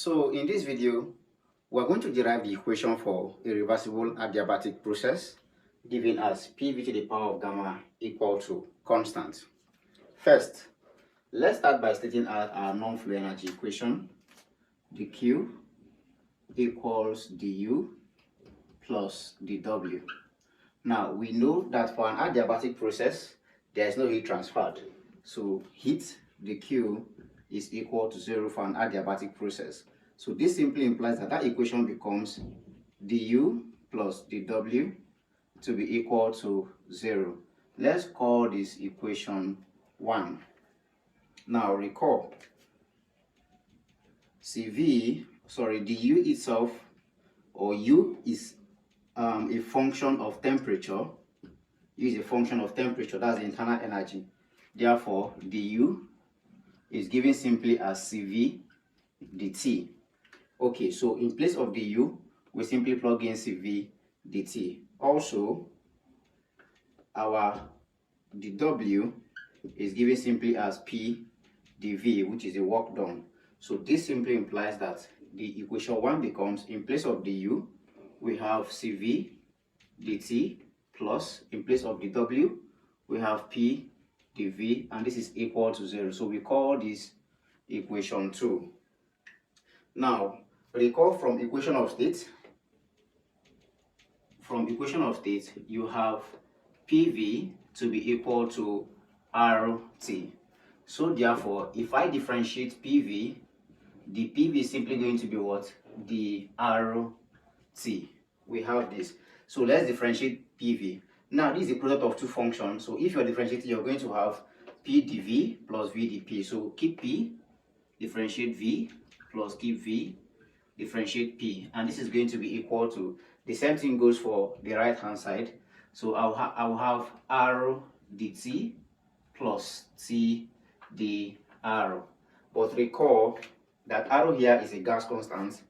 So in this video, we're going to derive the equation for a reversible adiabatic process given as PV to the power of gamma equal to constant. First, let's start by stating our non-flow energy equation. The Q equals du plus dW. Now, we know that for an adiabatic process, there is no heat transferred. So heat, the Q, is equal to 0 for an adiabatic process. So this simply implies that that equation becomes du plus dW to be equal to 0. Let's call this equation 1. Now recall, du itself, or U is a function of temperature. U is a function of temperature, that's the internal energy. Therefore, du is given simply as Cv dt. Okay, so in place of du, we simply plug in Cv dt. Also, our dW is given simply as P dV, which is the work done. So this simply implies that the equation 1 becomes, in place of du, we have Cv dt plus, in place of dW, we have P dV, and this is equal to 0. So we call this equation 2. Now, recall from equation of state. From equation of state, you have PV to be equal to RT. So therefore, if I differentiate PV, the PV is simply going to be what? The RT. We have this. So let's differentiate PV. Now, this is a product of two functions. So if you're differentiating, you're going to have P dV plus V dP. So keep P, differentiate V, plus keep V, differentiate P. And this is going to be equal to, the same thing goes for the right hand side. So I'll have R dt plus T dR. But recall that R here is a gas constant.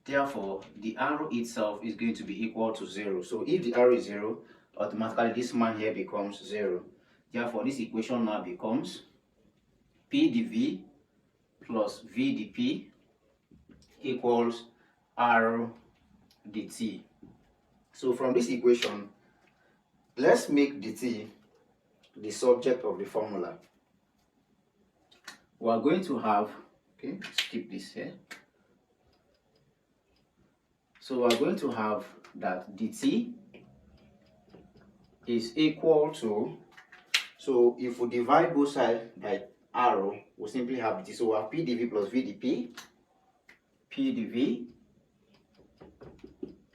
Therefore, the R itself is going to be equal to 0. So if the R is 0, automatically this man here becomes 0. Therefore, this equation now becomes P dV plus V dP equals R dt. So from this equation, let's make dt the subject of the formula. We are going to have, okay, skip this here. So we are going to have that dt is equal to, so if we divide both sides by r, we simply have dt. So we have P dV plus V dP, P dV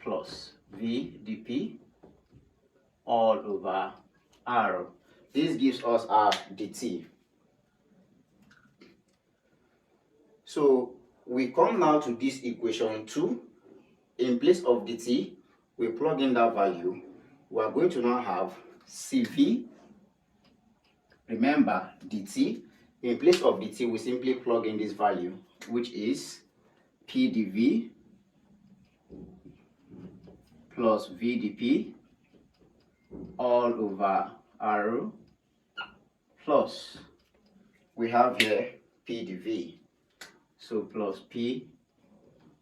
plus V dP all over R. This gives us our dt. So we come now to this equation 2. In place of dt, we plug in that value. We are going to now have Cv. Remember, dt. In place of dt, we simply plug in this value, which is P dV plus V dP all over R plus, we have here P dV. So plus P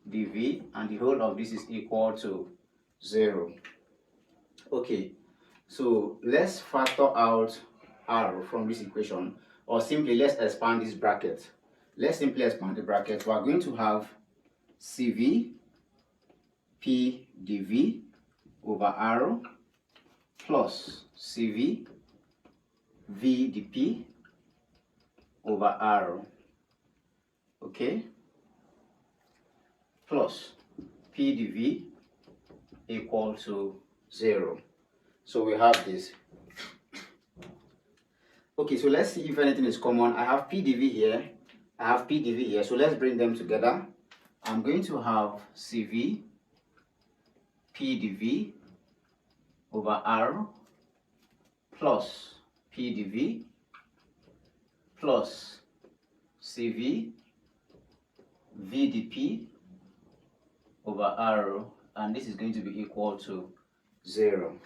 dV, and the whole of this is equal to 0. Okay, so let's factor out R from this equation, or simply let's expand this bracket. Let's simply expand the bracket. We are going to have Cv P dV over R plus Cv V dP over R. Okay, plus P dV equal to 0. So we have this. Okay, so let's see if anything is common. I have P dV here, I have P dV here, so let's bring them together. I'm going to have Cv P dV over R plus P dV plus Cv V dP over R, and this is going to be equal to 0.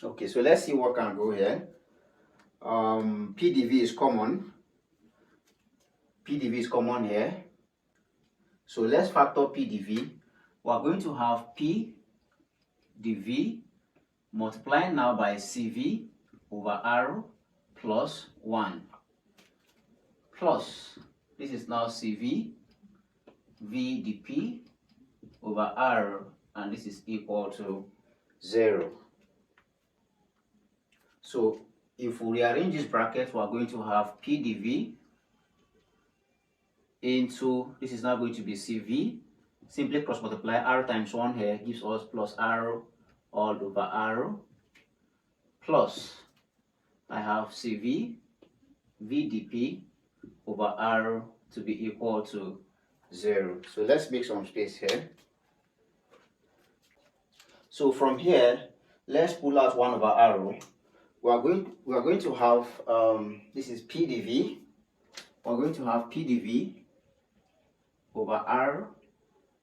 Okay, so let's see what can go here. P dV is common. P dV is common here. So let's factor P dV. We are going to have P dV multiplying now by CV over R plus 1 plus, this is now CV V dP over R, and this is equal to 0. So if we rearrange this bracket, we are going to have P dV into, this is now going to be CV, simply cross multiply R times 1 here gives us plus R all over R, plus I have CV V dP over R to be equal to 0. So let's make some space here. So from here, let's pull out 1 over R. We are going to have this is P dV. We are going to have P dV over R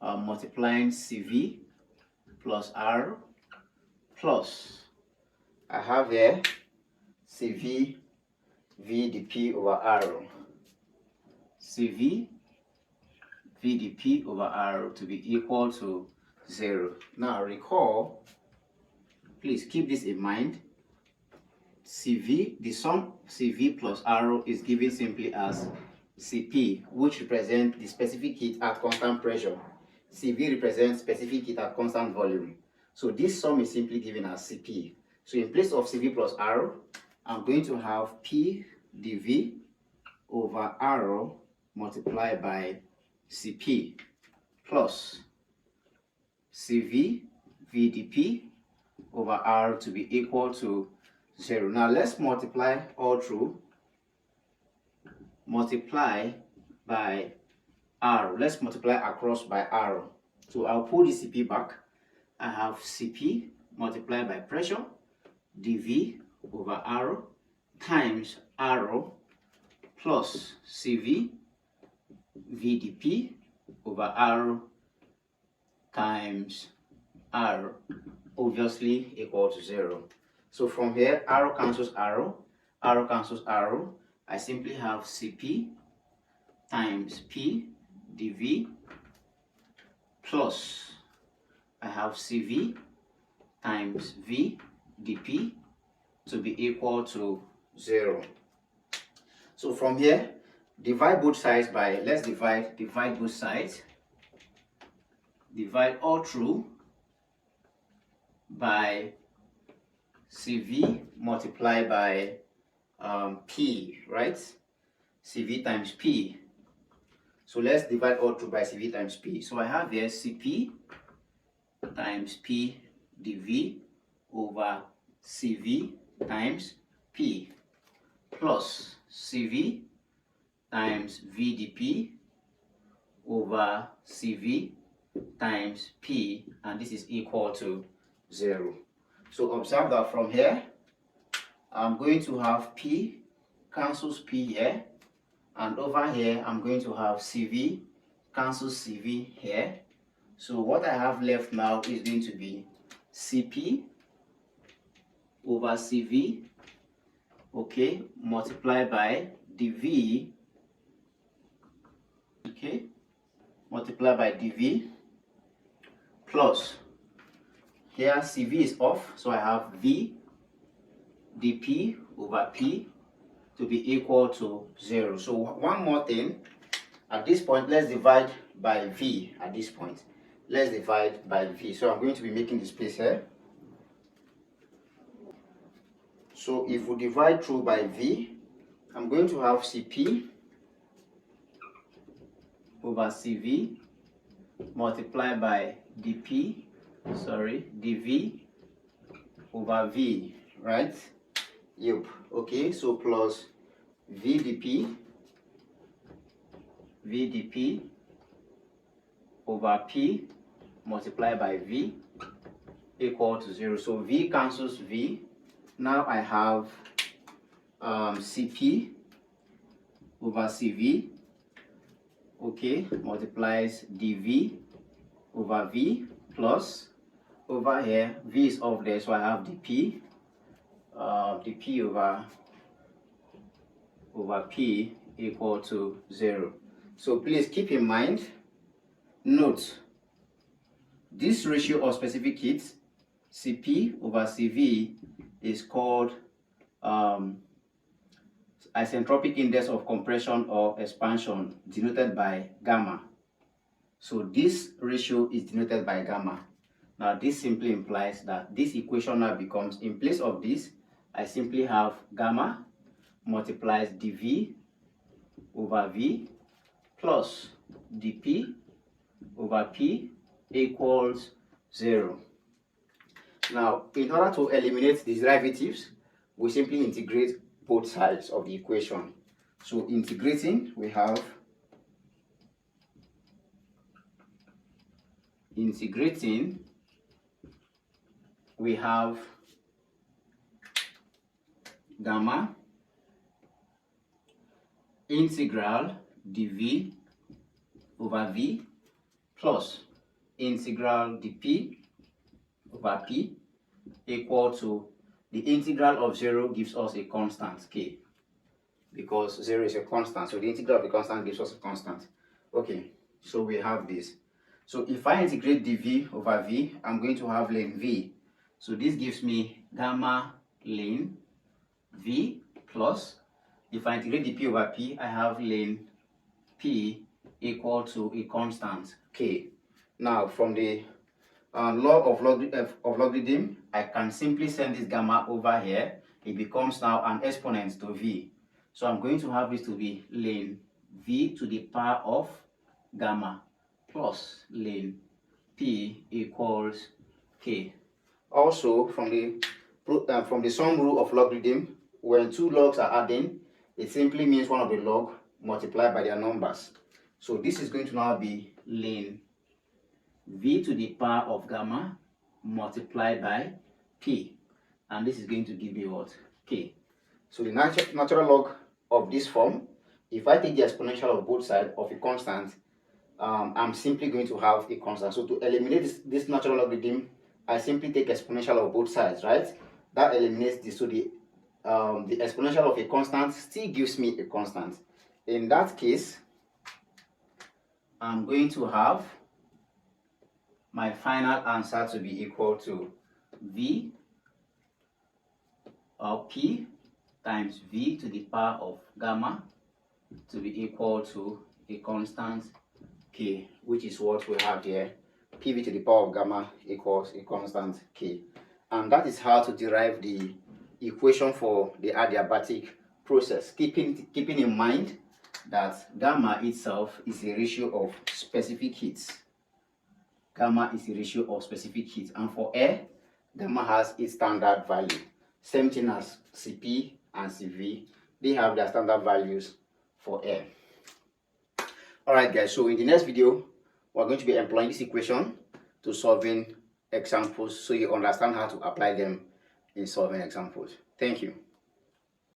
multiplying CV plus R plus, I have here CV V dP over R. CV V dP over R to be equal to 0. Now recall, please keep this in mind. CV, the sum CV plus R is given simply as Cp, which represents the specific heat at constant pressure. Cv represents specific heat at constant volume. So this sum is simply given as Cp. So in place of Cv plus R, I'm going to have P dV over R multiplied by Cp plus Cv V dP over R to be equal to 0. Now let's multiply all through. Multiply by R. Let's multiply across by R. So I'll pull the Cp back. I have Cp multiplied by pressure dV over R times R plus Cv V dP over R times R, obviously equal to 0. So from here, R cancels R, R cancels R. I simply have Cp times P dV plus, I have Cv times V dP to be equal to 0. So from here, divide both sides by, let's divide both sides. Divide all through by Cv multiplied by P, right? Cv times P. So let's divide all through by Cv times P. So I have here Cp times P dV over Cv times P plus Cv times V dP over Cv times P, and this is equal to 0. So observe that from here, I'm going to have P cancels P here, and over here I'm going to have Cv cancels Cv here. So what I have left now is going to be Cp over Cv, okay, multiplied by dV, okay, multiplied by dV plus, here Cv is off, so I have V dP over P to be equal to 0. So one more thing, at this point let's divide by V. At this point let's divide by V. So I'm going to be making the space here. So if we divide through by V, I'm going to have Cp over Cv multiplied by dP, dV over V, right? Yep. Okay, so plus V dP over P multiplied by V equal to 0. So V cancels V. Now I have Cp over Cv, okay, multiplies dV over V plus, over here V is off there, so I have dP over P equal to 0. So please keep in mind Note, this ratio of specific heat, Cp over Cv, is called isentropic index of compression or expansion, denoted by gamma. So this ratio is denoted by gamma. Now this simply implies that this equation now becomes, in place of this, I simply have gamma multiplies dV over V plus dP over P equals 0. Now, in order to eliminate these derivatives, we simply integrate both sides of the equation. So integrating, we have gamma integral dV over V plus integral dP over P equal to, the integral of 0 gives us a constant k, because 0 is a constant, so the integral of the constant gives us a constant. Okay, so we have this. So if I integrate dV over V, I'm going to have ln V. So this gives me gamma ln V plus, if I integrate dP over P, I have ln P equal to a constant k. Now from the law of logarithm, I can simply send this gamma over here. It becomes now an exponent to V. So I'm going to have this to be ln V to the power of gamma plus ln P equals k. Also, from the sum rule of logarithm, when two logs are adding, it simply means one of the log multiplied by their numbers. So this is going to now be ln V to the power of gamma multiplied by P, and this is going to give me what? K. So the natural log of this form, if I take the exponential of both sides of a constant, I'm simply going to have a constant. So to eliminate this natural logarithm, I simply take exponential of both sides, right? That eliminates this. So the exponential of a constant still gives me a constant. In that case, I'm going to have my final answer to be equal to V or P times V to the power of gamma to be equal to a constant K, which is what we have here. PV to the power of gamma equals a constant K. And that is how to derive the equation for the adiabatic process, keeping in mind that gamma itself is a ratio of specific heats. Gamma is a ratio of specific heat, and for air, gamma has its standard value. Same thing as Cp and Cv, they have their standard values for air. Alright guys, so in the next video, we're going to be employing this equation to solving examples, so you understand how to apply them in solving examples. Thank you.